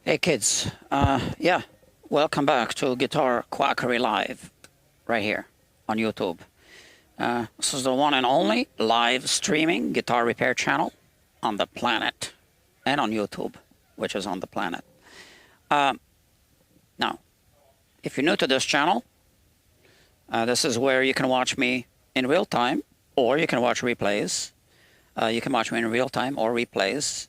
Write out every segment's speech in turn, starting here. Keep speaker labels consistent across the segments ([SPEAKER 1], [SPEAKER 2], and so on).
[SPEAKER 1] Hey kids, yeah, welcome back to Guitar Quackery Live, right here on YouTube. This is the one and only live streaming guitar repair channel on the planet, and on YouTube, which is on the planet. Now, if you're new to this channel, this is where you can watch me in real time, or you can watch replays. You can watch me in real time or replays.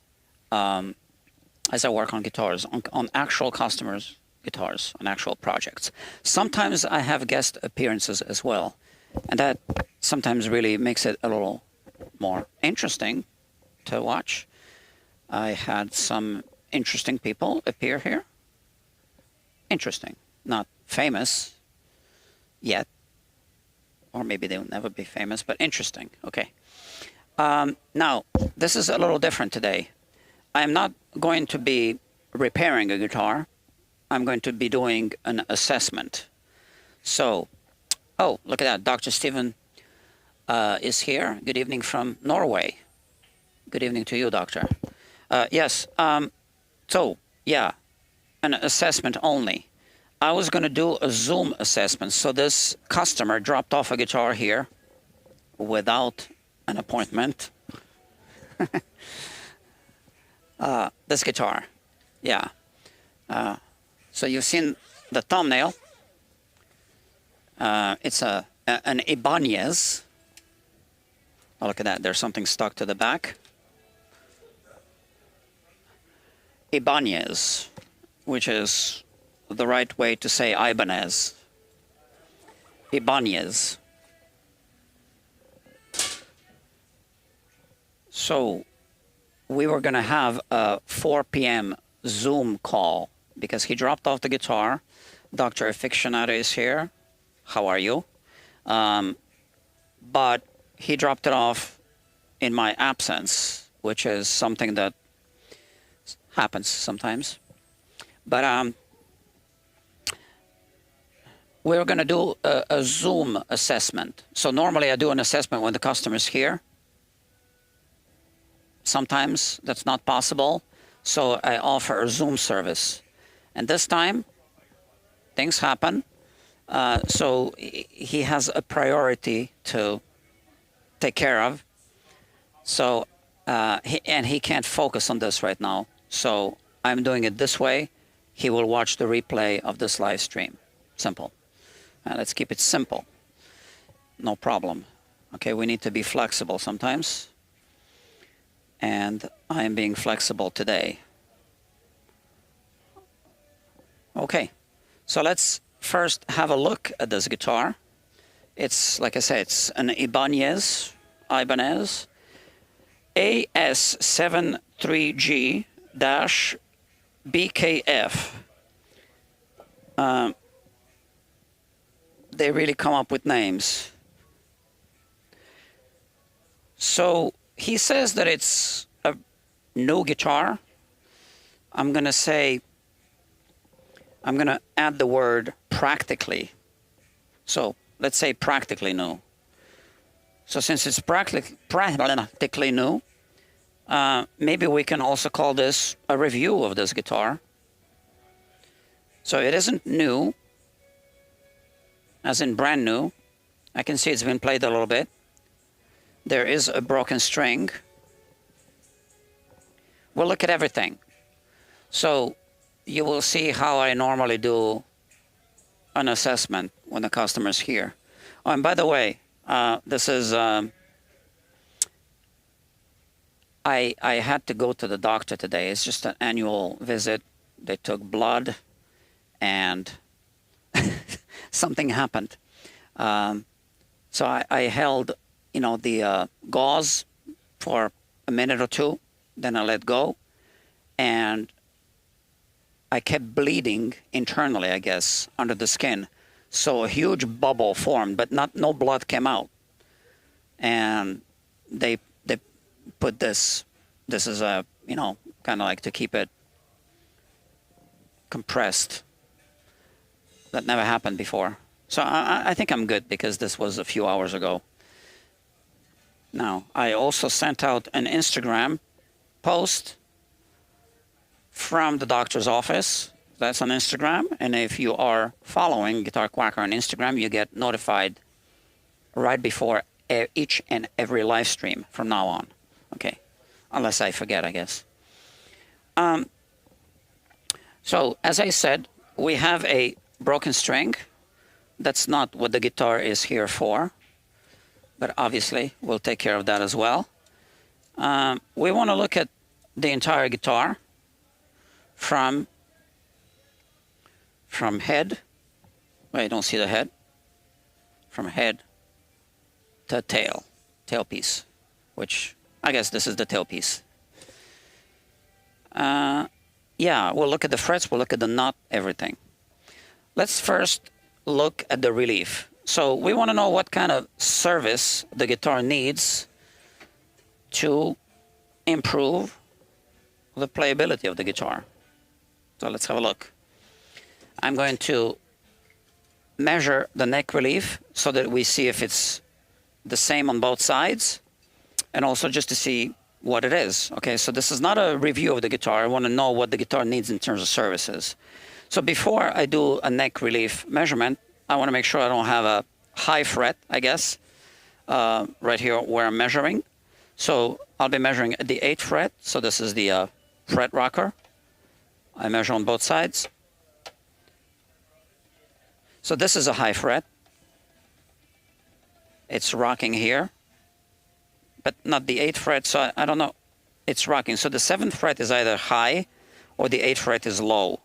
[SPEAKER 1] As I work on guitars, on actual customers' guitars, on actual projects. Sometimes I have guest appearances as well, and that sometimes really makes it a little more interesting to watch. I had some interesting people appear here. Interesting, not famous yet, or maybe they will never be famous, but interesting. Okay. Now, this is a little different today. I'm not going to be repairing a guitar. I'm going to be doing an assessment. So, oh, look at that. Dr. Steven is here. Good evening from Norway. Good evening to you, Doctor. Yes, so, yeah, an assessment only. I was going to do a Zoom assessment. So this customer dropped off a guitar here without an appointment. This guitar, yeah. So you've seen the thumbnail. It's an Ibanez. Oh, look at that. There's something stuck to the back. Ibanez, which is the right way to say Ibanez. Ibanez. So we were going to have a 4 p.m. Zoom call because he dropped off the guitar. Dr. Aficionado is here. How are you? But he dropped it off in my absence, which is something that happens sometimes. But we're going to do a Zoom assessment. So normally I do an assessment when the customer's here. Sometimes that's not possible, so I offer a Zoom service. And this time, things happen, so he has a priority to take care of. So, he can't focus on this right now. So I'm doing it this way. He will watch the replay of this live stream. Simple. Let's keep it simple. No problem. Okay, we need to be flexible sometimes. And I am being flexible today. Okay, so let's first have a look at this guitar. It's, like I said, it's an Ibanez AS73G-BKF. They really come up with names. So he says that it's a new guitar. I'm going to add the word practically. So let's say practically new. So since it's practically new, maybe we can also call this a review of this guitar. So it isn't new, as in brand new. I can see it's been played a little bit. There is a broken string. We'll look at everything. So you will see how I normally do an assessment when the customer's here. Oh, and by the way, this is, I had to go to the doctor today. It's just an annual visit. They took blood and something happened. So I held, the gauze for a minute or two, then I let go, and I kept bleeding internally, I guess, under the skin. So a huge bubble formed, but no blood came out. And they put this is a, kind of like to keep it compressed. That never happened before. So I think I'm good because this was a few hours ago. Now, I also sent out an Instagram post from the doctor's office. That's on Instagram. And if you are following Guitar Quacker on Instagram, you get notified right before each and every live stream from now on. Okay, unless I forget, I guess. So as I said, we have a broken string. That's not what the guitar is here for, but obviously we'll take care of that as well. We want to look at the entire guitar from head. Wait, I don't see the head. From head to tailpiece, which I guess this is the tailpiece. Yeah, we'll look at the frets, we'll look at the nut, everything. Let's first look at the relief. So we want to know what kind of service the guitar needs to improve the playability of the guitar. So let's have a look. I'm going to measure the neck relief so that we see if it's the same on both sides, and also just to see what it is. Okay, so this is not a review of the guitar. I want to know what the guitar needs in terms of services. So before I do a neck relief measurement, I want to make sure I don't have a high fret, I guess, right here where I'm measuring. So I'll be measuring at the 8th fret. So this is the fret rocker. I measure on both sides. So this is a high fret. It's rocking here, but not the 8th fret, so I don't know. It's rocking. So the 7th fret is either high or the 8th fret is low.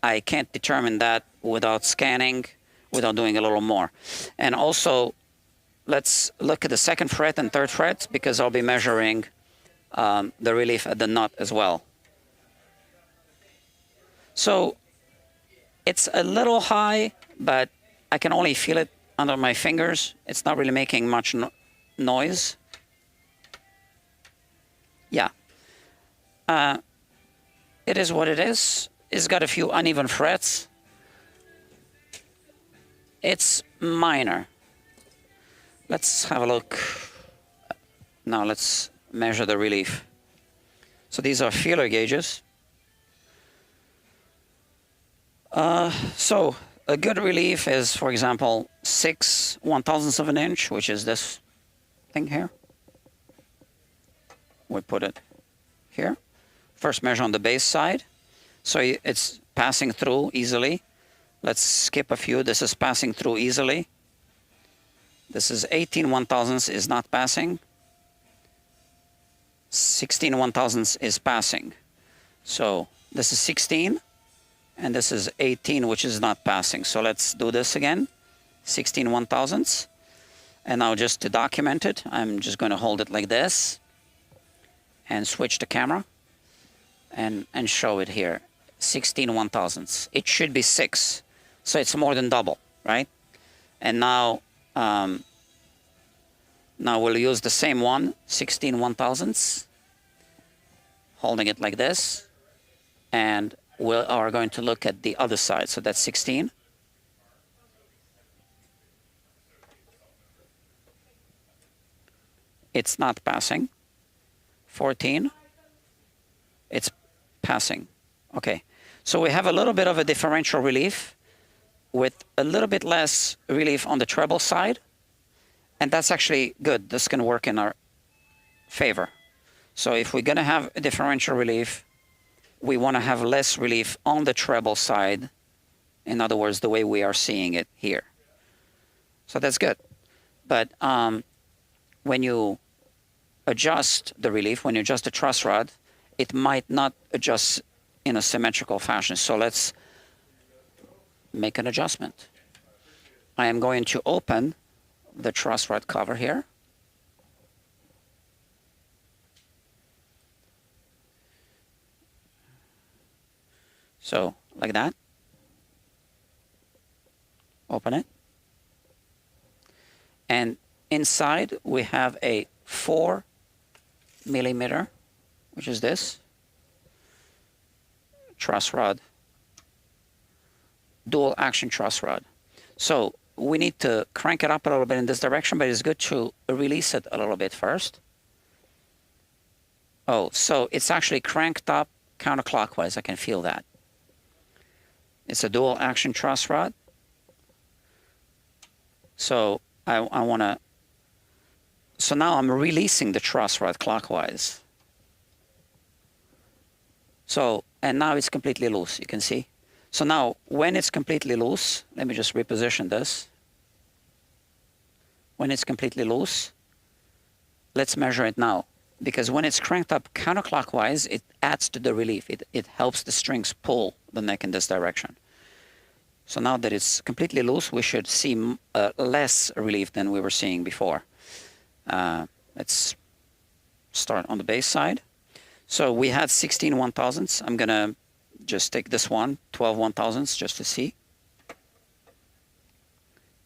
[SPEAKER 1] I can't determine that without scanning, without doing a little more. And also, let's look at the 2nd fret and 3rd frets, because I'll be measuring the relief at the nut as well. So it's a little high, but I can only feel it under my fingers. It's not really making much noise. Yeah. It is what it is. It's got a few uneven frets. It's minor. Let's have a look. Now let's measure the relief. So these are feeler gauges. So a good relief is, for example, 6/1000ths of an inch, which is this thing here. We put it here. First measure on the bass side. So it's passing through easily. Let's skip a few. This is passing through easily. This is 18/1000ths is not passing. 16/1000ths is passing. So this is 16. And this is 18, which is not passing. So let's do this again. 16/1000ths. And now just to document it, I'm just going to hold it like this and switch the camera and show it here. 16/1000ths. It should be 6. So it's more than double, right? And now, now we'll use the same one, 16/1000ths, holding it like this. And we are going to look at the other side. So that's 16. It's not passing. 14. It's passing. Okay. So we have a little bit of a differential relief with a little bit less relief on the treble side. And that's actually good. This can work in our favor. So if we're going to have a differential relief, we want to have less relief on the treble side. In other words, the way we are seeing it here. So that's good. But when you adjust the relief, when you adjust the truss rod, it might not adjust in a symmetrical fashion. So let's make an adjustment. I am going to open the truss rod cover here. So, like that. Open it. And inside we have a 4mm, which is this, truss rod, dual action truss rod. So we need to crank it up a little bit in this direction, but it's good to release it a little bit first. Oh, so it's actually cranked up counterclockwise. I can feel that. It's a dual action truss rod. So I want to, so now I'm releasing the truss rod clockwise. So, and now it's completely loose, you can see. So now, when it's completely loose, let me just reposition this. When it's completely loose, let's measure it now. Because when it's cranked up counterclockwise, it adds to the relief. It helps the strings pull the neck in this direction. So now that it's completely loose, we should see less relief than we were seeing before. Let's start on the bass side. So we had 16 1,000ths. I'm going to just take this one, 12 1,000ths, just to see.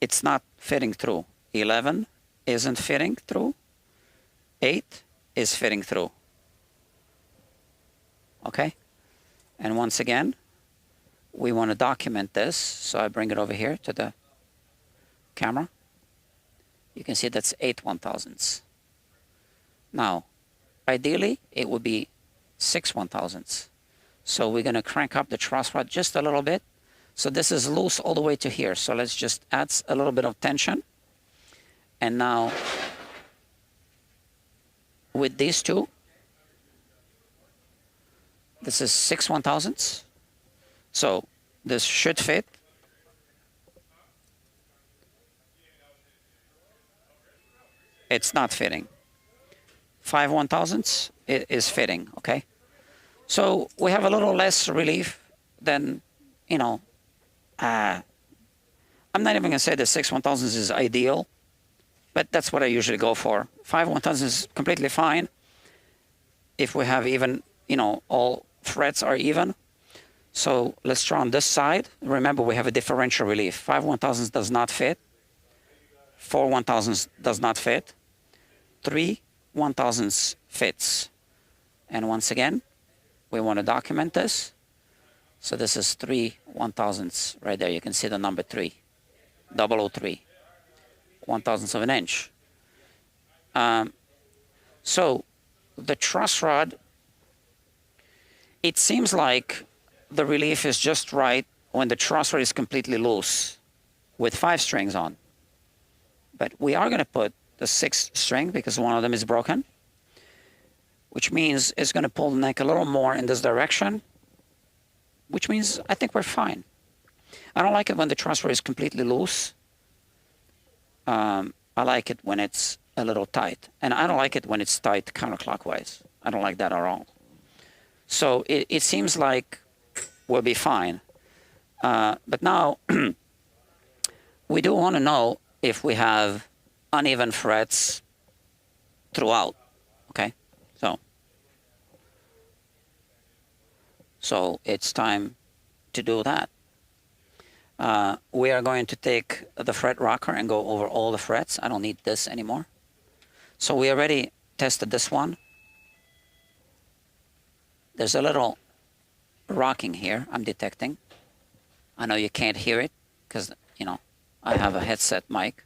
[SPEAKER 1] It's not fitting through. 11 isn't fitting through. 8 is fitting through. Okay? And once again, we want to document this. So I bring it over here to the camera. You can see that's 8 1,000ths. Now, ideally, it would be 6 1,000ths. So we're going to crank up the truss rod just a little bit. So this is loose all the way to here. So let's just add a little bit of tension. And now, with these two, this is 6 1,000ths. So this should fit. It's not fitting. 5 1,000ths is fitting, okay? So we have a little less relief than, you know, I'm not even going to say that 6 1,000ths is ideal, but that's what I usually go for. 5 1,000ths is completely fine if we have even, you know, all frets are even. So let's try on this side. Remember, we have a differential relief. 5 1,000ths does not fit. 4 1,000ths does not fit. 3 1,000ths fits. And once again, we want to document this. So this is 3 1,000ths right there. You can see the number 3. 003. 1,000ths of an inch. So the truss rod, it seems like the relief is just right when the truss rod is completely loose with 5 strings on. But we are going to put the 6th string because one of them is broken, which means it's going to pull the neck a little more in this direction, which means I think we're fine. I don't like it when the truss rod is completely loose. I like it when it's a little tight. And I don't like it when it's tight counterclockwise. I don't like that at all. So it seems like we'll be fine. But now, we do want to know if we have uneven frets throughout. Okay? So it's time to do that. We are going to take the fret rocker and go over all the frets. I don't need this anymore. So we already tested this one. There's a little rocking here I'm detecting. I know you can't hear it because, you know, I have a headset mic.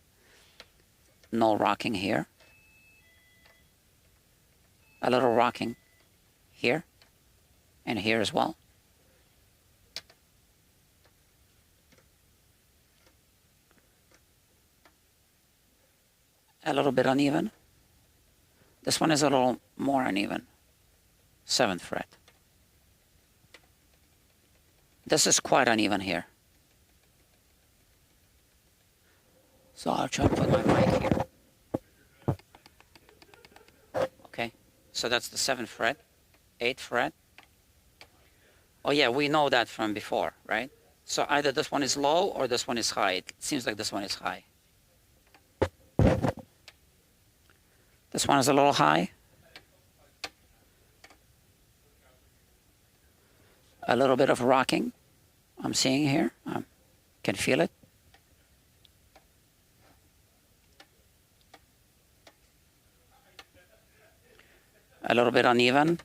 [SPEAKER 1] No rocking here. A little rocking here and here as well. A little bit uneven. This one is a little more uneven. 7th fret. This is quite uneven here. So I'll try to put my mic here. Okay, so that's the 7th fret, 8th fret. Oh yeah, we know that from before, right? So either this one is low or this one is high. It seems like this one is high. This one is a little high. A little bit of rocking I'm seeing here. I can feel it. A little bit uneven.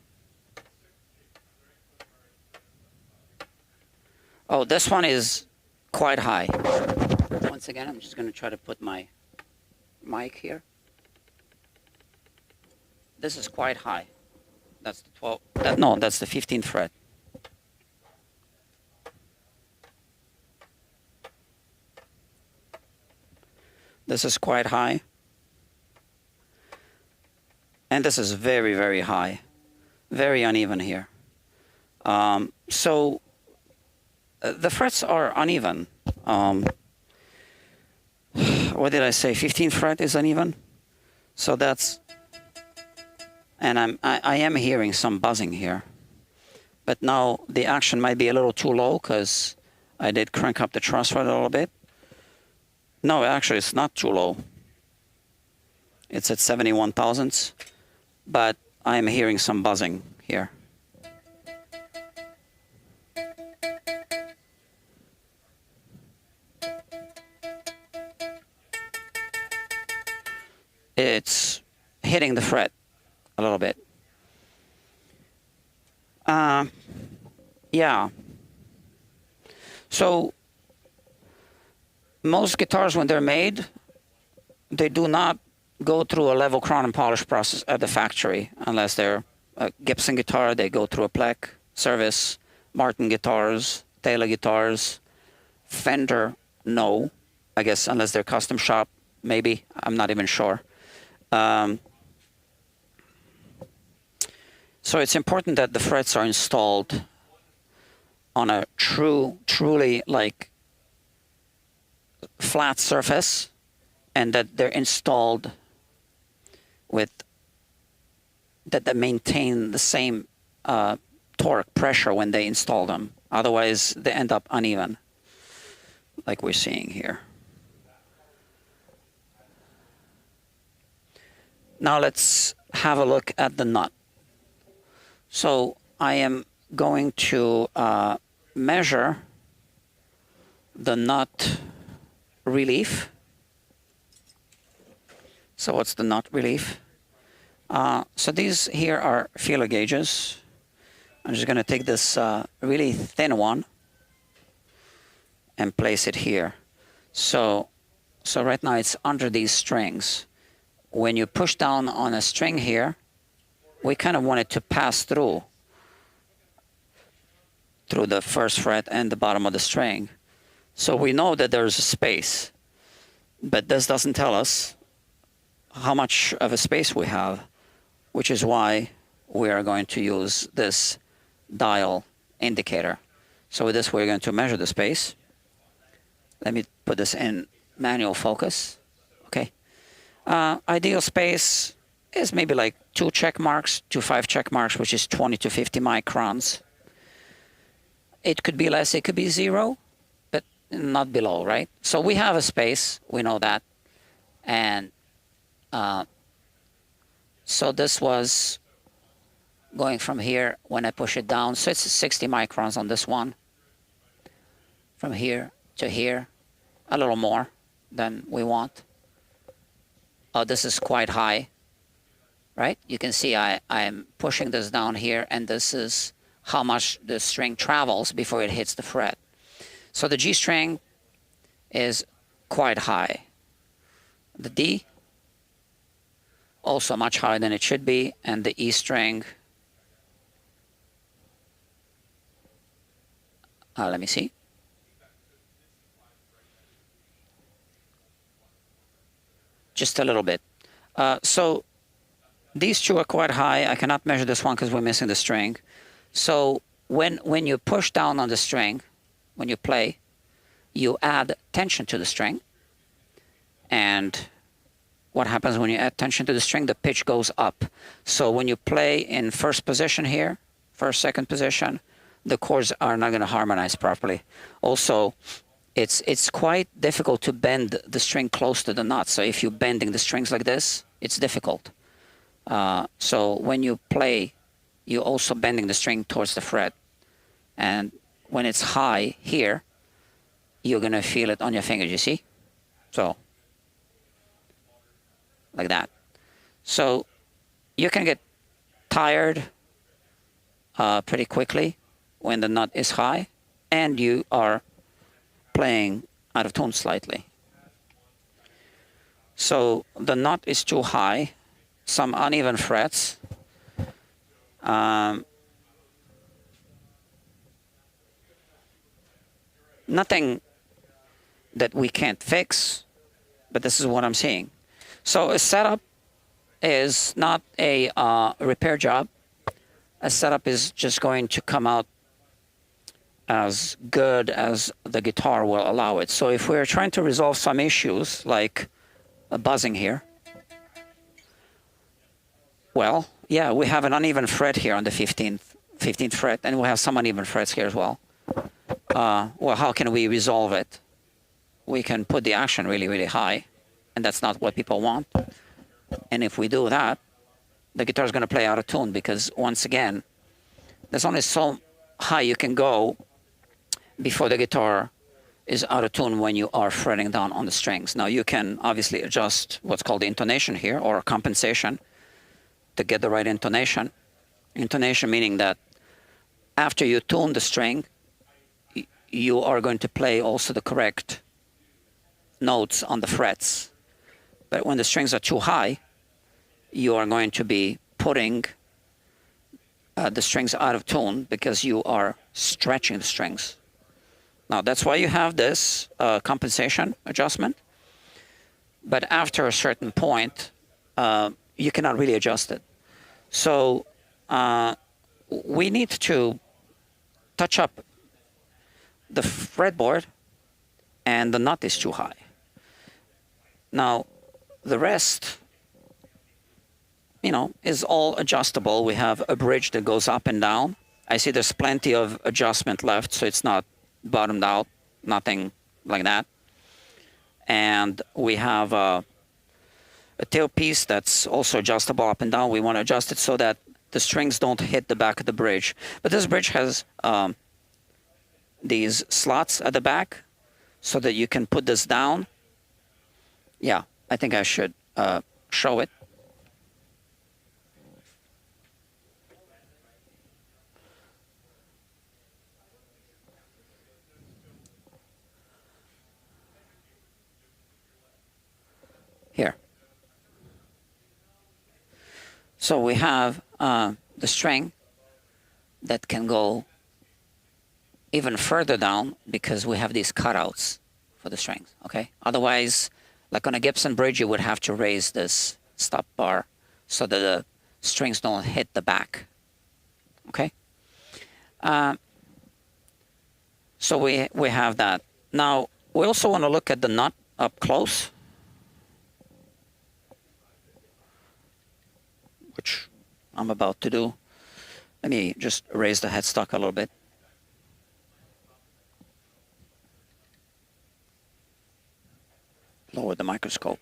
[SPEAKER 1] Oh, this one is quite high. Once again, I'm just going to try to put my mic here. This is quite high. That's the 12. That's the 15th fret. This is quite high. And this is very, very high. Very uneven here. So the frets are uneven. What did I say? 15th fret is uneven. So that's, and I am hearing some buzzing here. But now the action might be a little too low because I did crank up the truss rod a little bit. No, actually it's not too low. It's at 71 thousandths, but I am hearing some buzzing here. It's hitting the fret a little bit. Yeah. So most guitars, when they're made, they do not go through a level crown and polish process at the factory. Unless they're a Gibson guitar, they go through a Plek service. Martin guitars, Taylor guitars, Fender, no. I guess unless they're custom shop, maybe. I'm not even sure. So it's important that the frets are installed on a truly like flat surface, and that they're installed with that they maintain the same torque pressure when they install them. Otherwise, they end up uneven, like we're seeing here. Now let's have a look at the nut. So I am going to measure the nut relief. So what's the nut relief? So these here are feeler gauges. I'm just going to take this really thin one and place it here. So right now it's under these strings. When you push down on a string here, we kind of want it to pass through the first fret and the bottom of the string. So we know that there's a space, but this doesn't tell us how much of a space we have, which is why we are going to use this dial indicator. So with this, we're going to measure the space. Let me put this in manual focus. Okay. Ideal space is maybe like 2 check marks to 5 check marks, which is 20 to 50 microns. It could be less, it could be 0, but not below, right? So we have a space, we know that. And so this was going from here when I push it down. So it's 60 microns on this one. From here to here, a little more than we want. Oh, this is quite high, right? You can see I'm pushing this down here, and this is how much the string travels before it hits the fret. So the G string is quite high. The D, also much higher than it should be, and the E string, let me see. Just a little bit. So these two are quite high. I cannot measure this one because we're missing the string. So when you push down on the string, when you play, you add tension to the string. And what happens when you add tension to the string? The pitch goes up. So when you play in first position here, first, second position, the chords are not going to harmonize properly. Also, it's quite difficult to bend the string close to the nut. So if you're bending the strings like this, it's difficult. So when you play, you're also bending the string towards the fret. And when it's high here, you're going to feel it on your fingers, you see? So, like that. So you can get tired pretty quickly when the nut is high, and you are playing out of tune slightly. So the nut is too high, some uneven frets. Nothing that we can't fix, but this is what I'm seeing. So a setup is not a repair job. A setup is just going to come out as good as the guitar will allow it. So if we're trying to resolve some issues like a buzzing here, well, yeah, we have an uneven fret here on the 15th fret, and we have some uneven frets here as well. Well, how can we resolve it? We can put the action really, really high, and that's not what people want. And if we do that, the guitar is going to play out of tune because, once again, there's only so high you can go before the guitar is out of tune when you are fretting down on the strings. Now, you can obviously adjust what's called the intonation here, or compensation, to get the right intonation. Intonation meaning that after you tune the string, you are going to play also the correct notes on the frets. But when the strings are too high, you are going to be putting the strings out of tune because you are stretching the strings. Now, that's why you have this compensation adjustment. But after a certain point, you cannot really adjust it. So we need to touch up the fretboard, and the nut is too high. Now, the rest, you know, is all adjustable. We have a bridge that goes up and down. I see there's plenty of adjustment left, so it's not bottomed out, nothing like that. And we have a tailpiece that's also adjustable up and down. We want to adjust it so that the strings don't hit the back of the bridge. But this bridge has these slots at the back so that you can put this down. Yeah, I think I should show it. Here. So we have the string that can go even further down because we have these cutouts for the strings, okay? Otherwise, like on a Gibson bridge, you would have to raise this stop bar so that the strings don't hit the back, okay? So we have that. Now, we also want to look at the nut up close, which I'm about to do. Let me just raise the headstock a little bit. Lower the microscope.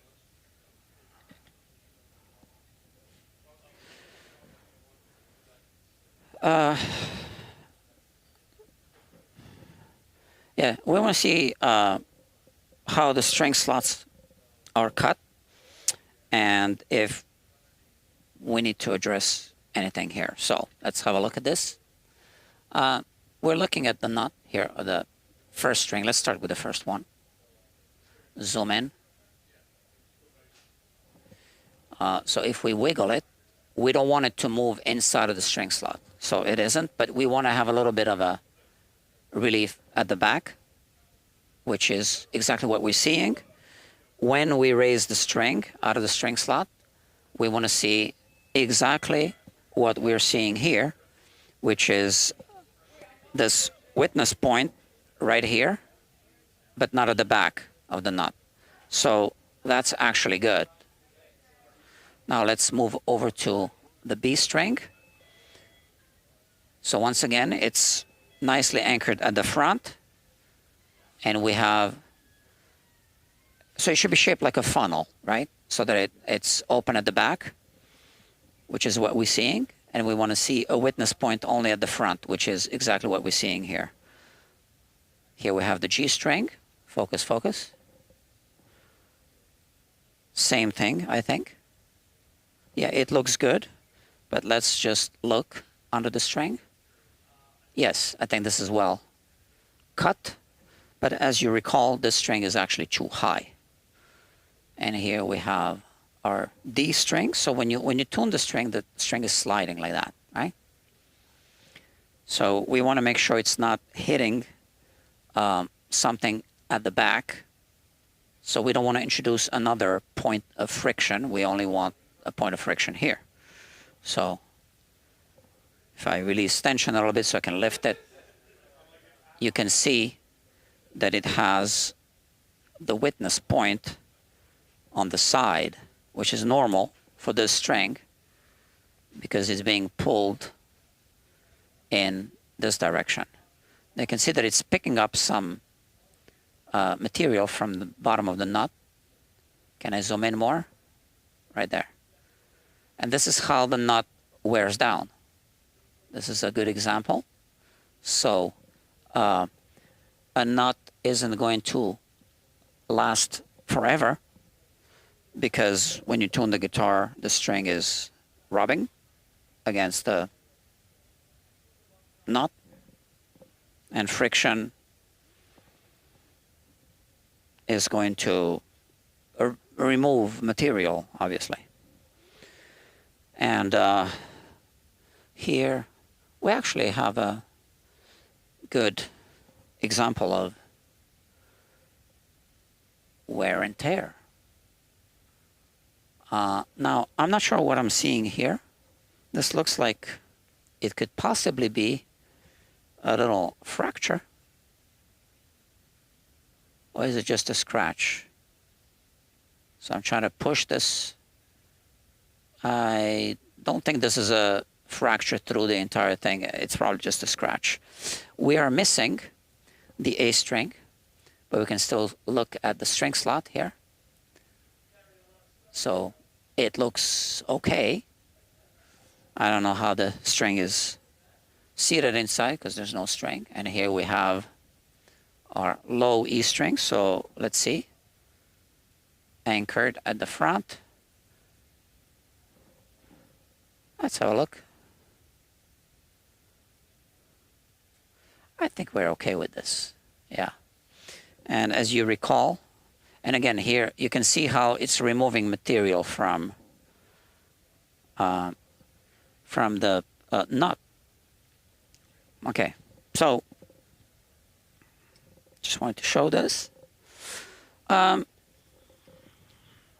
[SPEAKER 1] Yeah, we want to see how the string slots are cut and if we need to address anything here. So let's have a look at this. We're looking at the nut here, or the first string. Let's start with the first one. Zoom in. So if we wiggle it, we don't want it to move inside of the string slot. So it isn't, but we want to have a little bit of a relief at the back, which is exactly what we're seeing. When we raise the string out of the string slot, we want to see exactly what we're seeing here, which is this witness point right here, but not at the back of the nut. So that's actually good. Now let's move over to the B string. So once again, it's nicely anchored at the front, and we have, so it should be shaped like a funnel, right? So that it's open at the back, which is what we're seeing, and we want to see a witness point only at the front, which is exactly what we're seeing here. Here we have the G string. Focus, focus. Same thing, I think. Yeah, it looks good, but let's just look under the string. Yes, I think this is well cut, but as you recall, this string is actually too high. And here we have our D string. So when you tune the string is sliding like that, right? So we want to make sure it's not hitting something at the back. So we don't want to introduce another point of friction. We only want a point of friction here. So if I release tension a little bit so I can lift it, you can see that it has the witness point on the side, which is normal for this string because it's being pulled in this direction. You can see that it's picking up some material from the bottom of the nut. Can I zoom in more? Right there. And this is how the nut wears down. This is a good example. So a nut isn't going to last forever because when you tune the guitar, the string is rubbing against the nut, and friction is going to remove material, obviously. And here we actually have a good example of wear and tear. Now, I'm not sure what I'm seeing here. This looks like it could possibly be a little fracture. Or is it just a scratch? So I'm trying to push this. I don't think this is a fracture through the entire thing. It's probably just a scratch. We are missing the A string, but we can still look at the string slot here. So it looks okay. I don't know how the string is seated inside because there's no string. And here we have our low E string. So let's see. Anchored at the front. Let's have a look. I think we're okay with this. Yeah. And as you recall, and again here you can see how it's removing material from the nut. Okay, so just wanted to show this.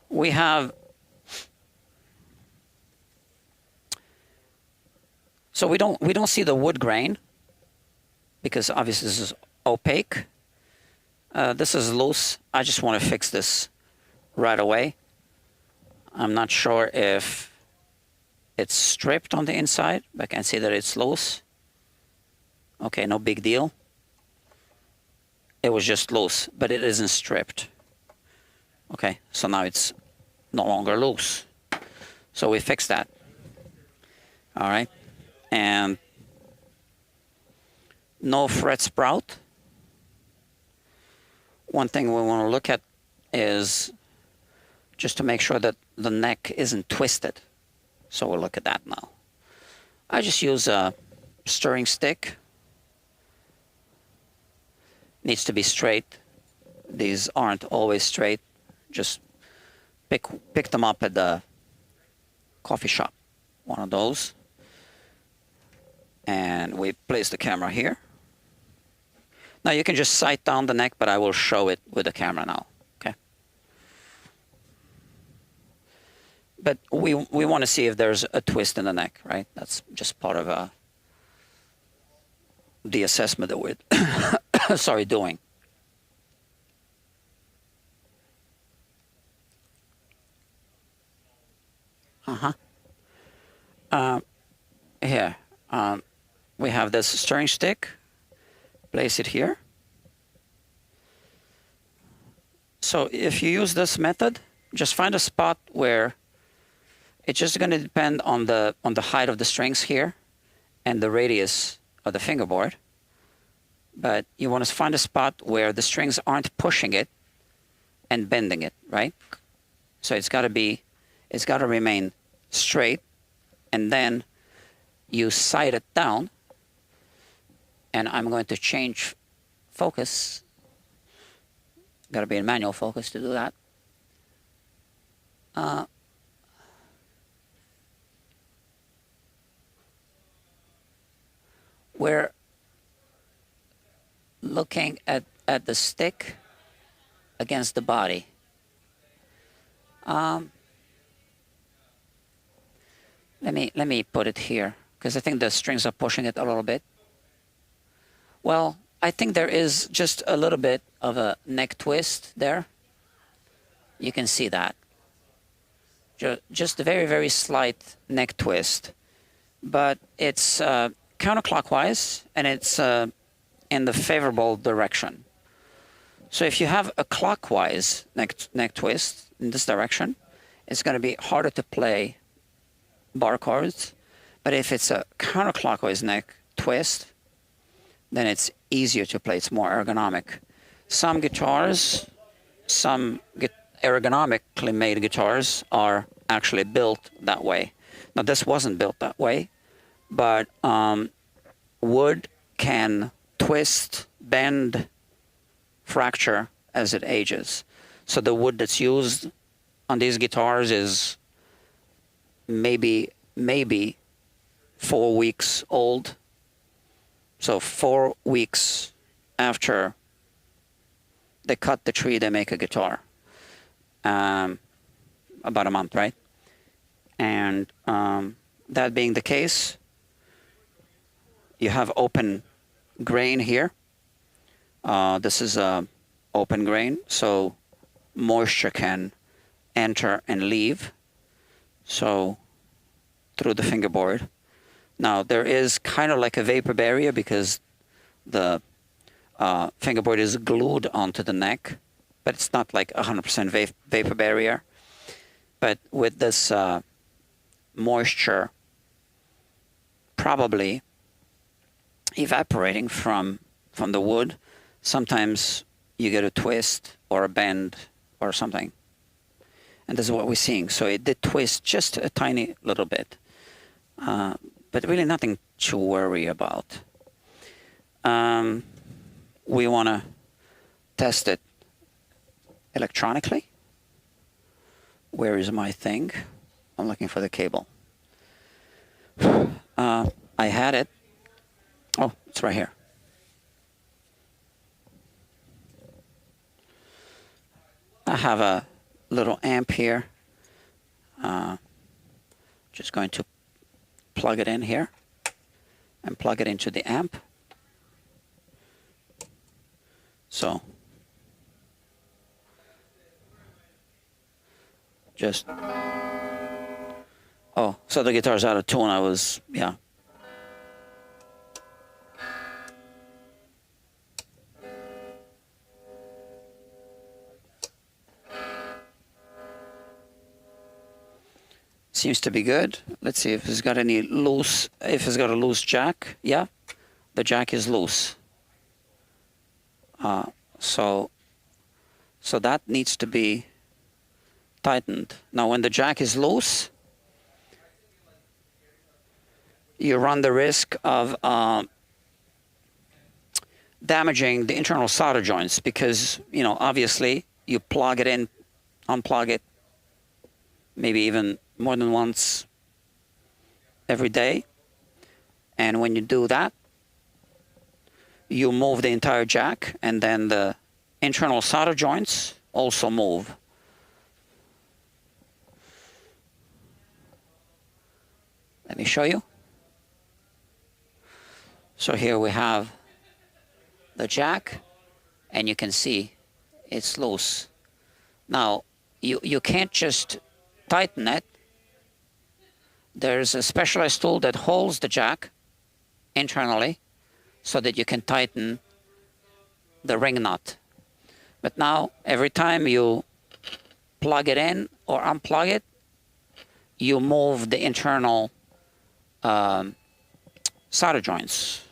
[SPEAKER 1] We have, so we don't see the wood grain because obviously this is opaque. This is loose. I just want to fix this right away. I'm not sure if it's stripped on the inside, but I can see that it's loose. Okay, no big deal. It was just loose, but it isn't stripped. Okay, so now it's no longer loose. So we fixed that. All right, and no fret sprout. One thing we want to look at is just to make sure that the neck isn't twisted. So we'll look at that now. I just use a stirring stick. Needs to be straight. These aren't always straight. Just pick them up at the coffee shop. One of those. And we place the camera here. Now you can just sight down the neck, but I will show it with the camera now. Okay. But we want to see if there's a twist in the neck, right? That's just part of the assessment that we're doing. Here, we have this stirring stick. Place it here. So if you use this method, just find a spot where it's just going to depend on the height of the strings here and the radius of the fingerboard. But you want to find a spot where the strings aren't pushing it and bending it, right? So it's got to remain straight, and then you sight it down. And I'm going to change focus. Got to be in manual focus to do that. we're looking at the stick against the body. Let me put it here, because I think the strings are pushing it a little bit. Well, I think there is just a little bit of a neck twist there. You can see that. Just a very, very slight neck twist. But it's counterclockwise, and it's in the favorable direction. So if you have a clockwise neck twist in this direction, it's going to be harder to play bar chords. But if it's a counterclockwise neck twist, then it's easier to play. It's more ergonomic. Some guitars, some ergonomically made guitars are actually built that way. Now, this wasn't built that way, but wood can twist, bend, fracture as it ages. So the wood that's used on these guitars is maybe 4 weeks old. So 4 weeks after they cut the tree, they make a guitar. About a month, right? And that being the case, you have open grain here. This is a open grain, so moisture can enter and leave. So through the fingerboard. Now there is kind of like a vapor barrier because the fingerboard is glued onto the neck, but it's not like 100% vapor barrier. But with this moisture probably evaporating from the wood, sometimes you get a twist or a bend or something. And this is what we're seeing. So it did twist just a tiny little bit, but really nothing to worry about. We want to test it electronically. Where is my thing? I'm looking for the cable. I had it. Oh, it's right here. I have a little amp here. Just going to plug it in here and plug it into the amp. So just, oh, so the guitar's out of tune. I was, yeah. Seems to be good. Let's see if it's got any loose, if it's got a loose jack. Yeah, the jack is loose. So that needs to be tightened. Now, when the jack is loose, you run the risk of damaging the internal solder joints because, you know, obviously you plug it in, unplug it, maybe even more than once every day. And when you do that, you move the entire jack, and then the internal solder joints also move. Let me show you. So here we have the jack, and you can see it's loose. Now, you can't just tighten it. There's a specialized tool that holds the jack internally so that you can tighten the ring nut. But now, every time you plug it in or unplug it, you move the internal solder joints.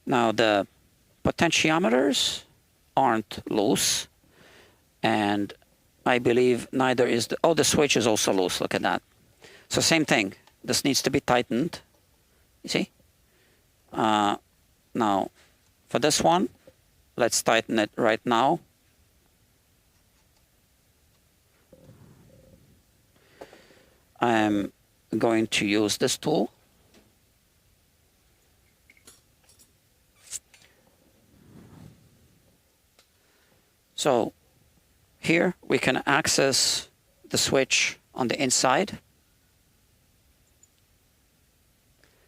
[SPEAKER 1] Now, the potentiometers aren't loose, and I believe neither is the, oh, the switch is also loose. Look at that. So same thing. This needs to be tightened. You see? Now, for this one, let's tighten it right now. I'm going to use this tool. So here we can access the switch on the inside,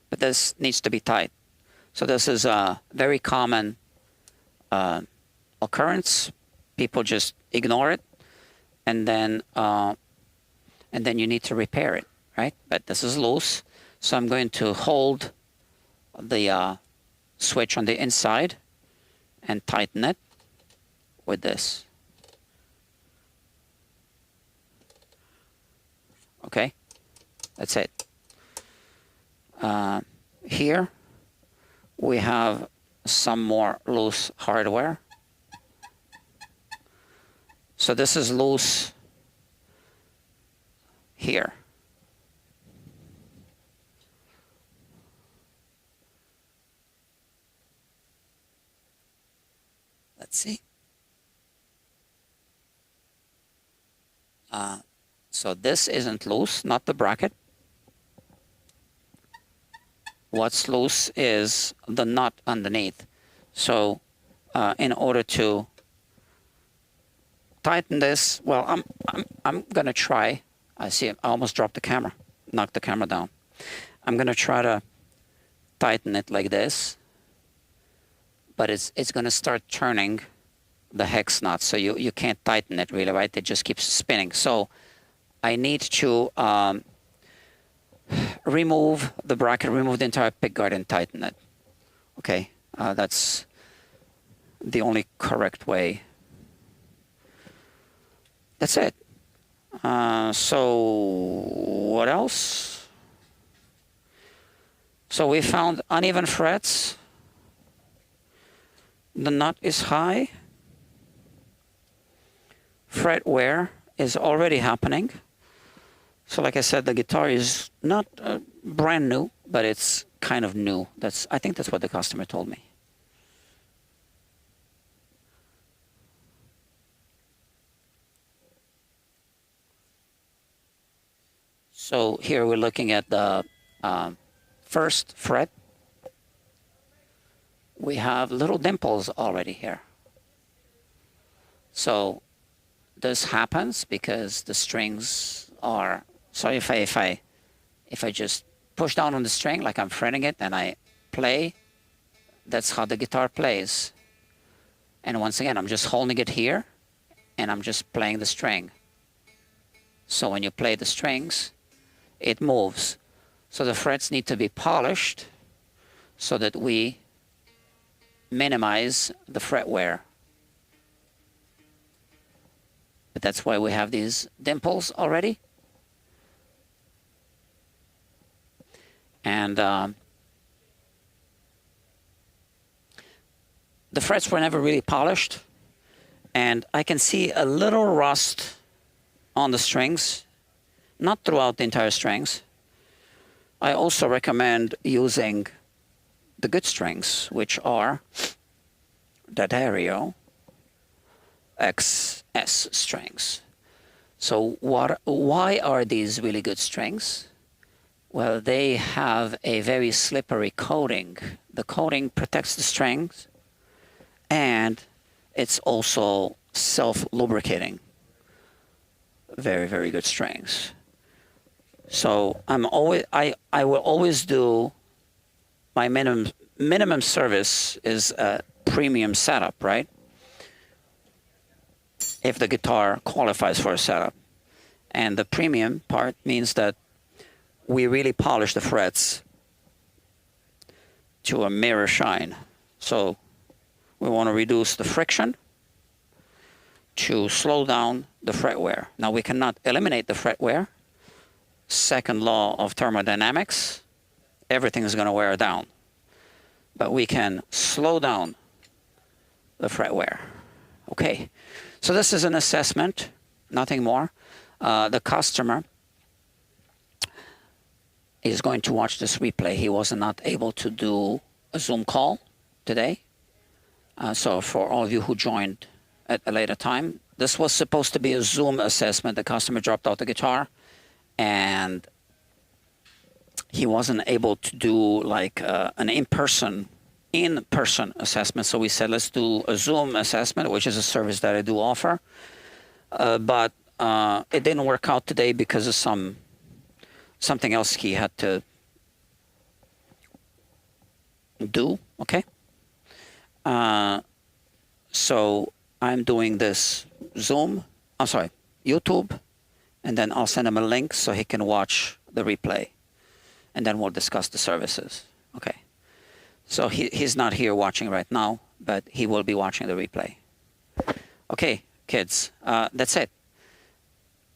[SPEAKER 1] but this needs to be tight. So this is a very common occurrence. People just ignore it, and then you need to repair it, right? But this is loose, so I'm going to hold the switch on the inside and tighten it with this. Okay, that's it. Here we have some more loose hardware. So this is loose here. Let's see. So this isn't loose, not the bracket. What's loose is the nut underneath. So in order to tighten this, well, I'm gonna try. I see I almost dropped the camera, knocked the camera down. I'm gonna try to tighten it like this, but it's gonna start turning the hex nut, so you can't tighten it really, right? It just keeps spinning. So I need to remove the bracket, remove the entire pickguard and tighten it. Okay, that's the only correct way. That's it. So what else? So we found uneven frets. The nut is high. Fret wear is already happening. So like I said, the guitar is not brand new, but it's kind of new. I think that's what the customer told me. So here we're looking at the first fret. We have little dimples already here. So this happens because the strings are, so if I just push down on the string like I'm fretting it and I play, that's how the guitar plays. And once again, I'm just holding it here and I'm just playing the string. So when you play the strings, it moves. So the frets need to be polished so that we minimize the fret wear. But that's why we have these dimples already. And the frets were never really polished. And I can see a little rust on the strings, not throughout the entire strings. I also recommend using the good strings, which are D'Addario XS strings. So why are these really good strings? Well, they have a very slippery coating. The coating protects the strings, and it's also self-lubricating. Very, very good strings. So I will always do my minimum service is a premium setup, right? If the guitar qualifies for a setup. And the premium part means that we really polish the frets to a mirror shine. So we want to reduce the friction to slow down the fret wear. Now we cannot eliminate the fret wear. Second law of thermodynamics, everything is going to wear down. But we can slow down the fret wear. Okay, so this is an assessment, nothing more. The customer is going to watch this replay. He was not able to do a Zoom call today. So for all of you who joined at a later time, this was supposed to be a Zoom assessment. The customer dropped out the guitar and he wasn't able to do like an in-person assessment. So we said, let's do a Zoom assessment, which is a service that I do offer. But it didn't work out today because of something else he had to do. Okay. So I'm doing this YouTube, and then I'll send him a link so he can watch the replay, and then we'll discuss the services. Okay. So he's not here watching right now, but he will be watching the replay. Okay, kids, that's it.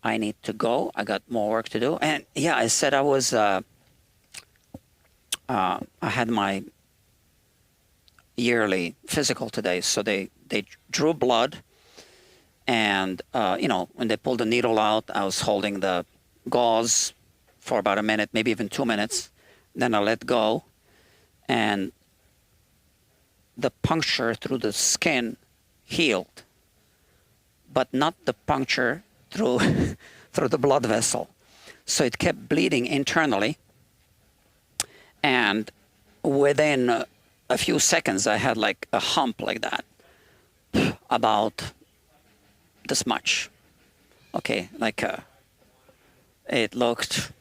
[SPEAKER 1] I need to go. I got more work to do. And yeah, I said I was, I had my yearly physical today. So they drew blood, and you know, when they pulled the needle out, I was holding the gauze for about a minute, maybe even 2 minutes. Then I let go, and the puncture through the skin healed, but not the puncture through through the blood vessel. So it kept bleeding internally, and within a few seconds I had like a hump like that, about this much. Okay, like it looked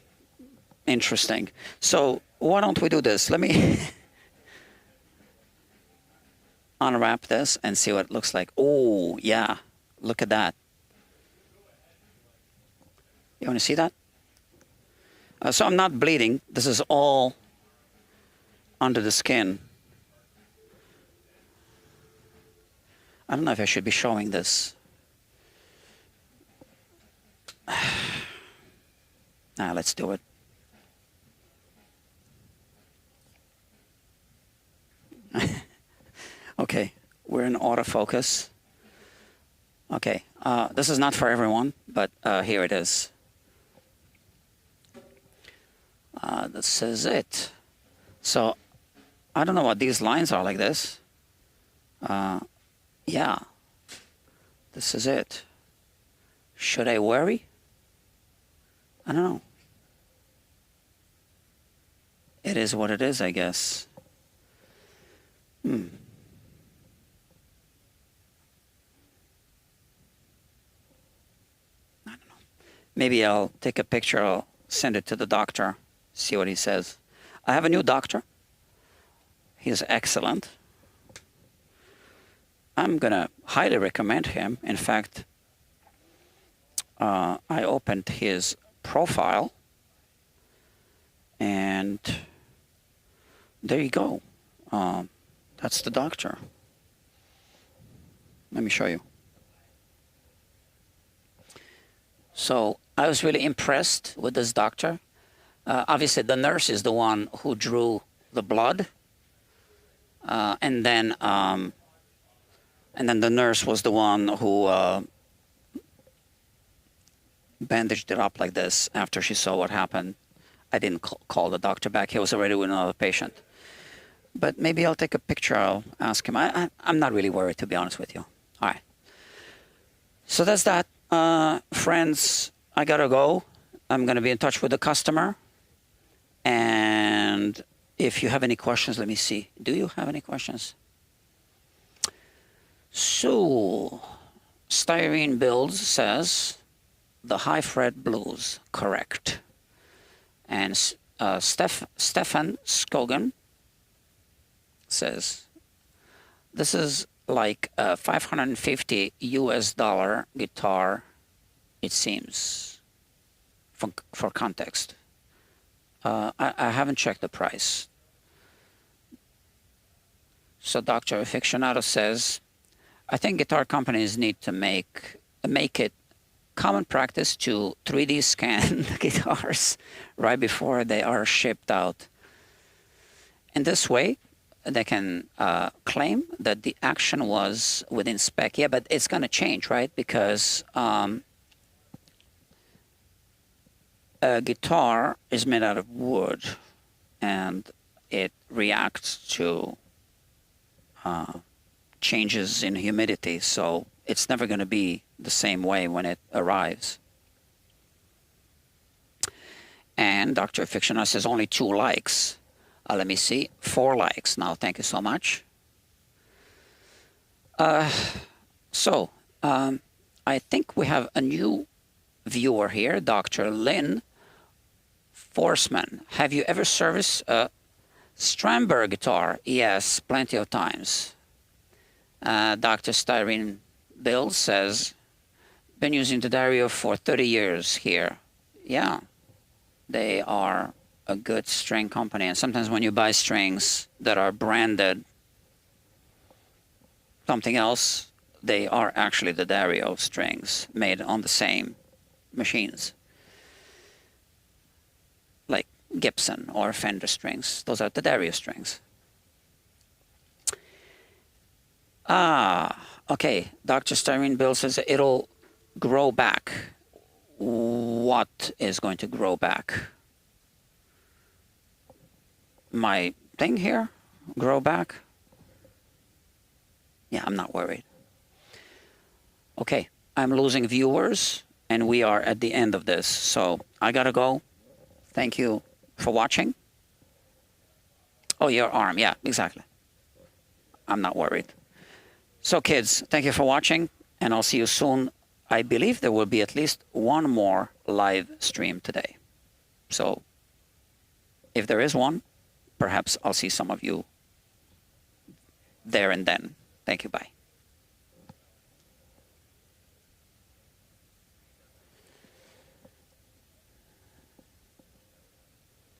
[SPEAKER 1] interesting. So why don't we do this? Let me unwrap this and see what it looks like. Oh yeah, look at that. You want to see that? So I'm not bleeding. This is all under the skin. I don't know if I should be showing this. Let's do it. Okay, we're in autofocus. Okay, this is not for everyone, but here it is. This is it. So I don't know what these lines are like this. Yeah, this is it. Should I worry? I don't know. It is what it is, I guess. I don't know. Maybe I'll take a picture. I'll send it to the doctor, see what he says. I have a new doctor. He's excellent. I'm going to highly recommend him. In fact, I opened his profile, and there you go. That's the doctor. Let me show you. So I was really impressed with this doctor. Obviously, the nurse is the one who drew the blood, and then the nurse was the one who bandaged it up like this after she saw what happened. I didn't call the doctor back. He was already with another patient. But maybe I'll take a picture. I'll ask him. I'm not really worried, to be honest with you. All right. So that's that. Friends, I got to go. I'm going to be in touch with the customer. And if you have any questions, let me see. Do you have any questions? So, Styrene Builds says, the high fret blues, correct. And Stefan Skogan says, this is like a $550 US guitar, it seems, for context. I haven't checked the price. So Dr. Aficionado says, I think guitar companies need to make it common practice to 3D scan the guitars right before they are shipped out. In this way, they can claim that the action was within spec. Yeah, but it's going to change, right? Because a guitar is made out of wood, and it reacts to changes in humidity. So it's never going to be the same way when it arrives. And Dr. Fictionist says only 2 likes. Let me see. 4 likes now. Thank you so much. I think we have a new viewer here, Dr. Lynn Forsman. Have you ever serviced a Stramberg guitar? Yes, plenty of times. Dr. Styrene Bill says, been using the Dario for 30 years here. Yeah, they are a good string company. And sometimes when you buy strings that are branded something else, they are actually the Dario strings made on the same machines. Like Gibson or Fender strings. Those are the Dario strings. Okay. Dr. Styrene Bill says it'll grow back. What is going to grow back? My thing here? Grow back? Yeah, I'm not worried. Okay, I'm losing viewers, and we are at the end of this. So I gotta go. Thank you for watching. Oh, your arm. Yeah, exactly. I'm not worried. So kids, thank you for watching, and I'll see you soon. I believe there will be at least one more live stream today. So if there is one, perhaps I'll see some of you there and then. Thank you. Bye.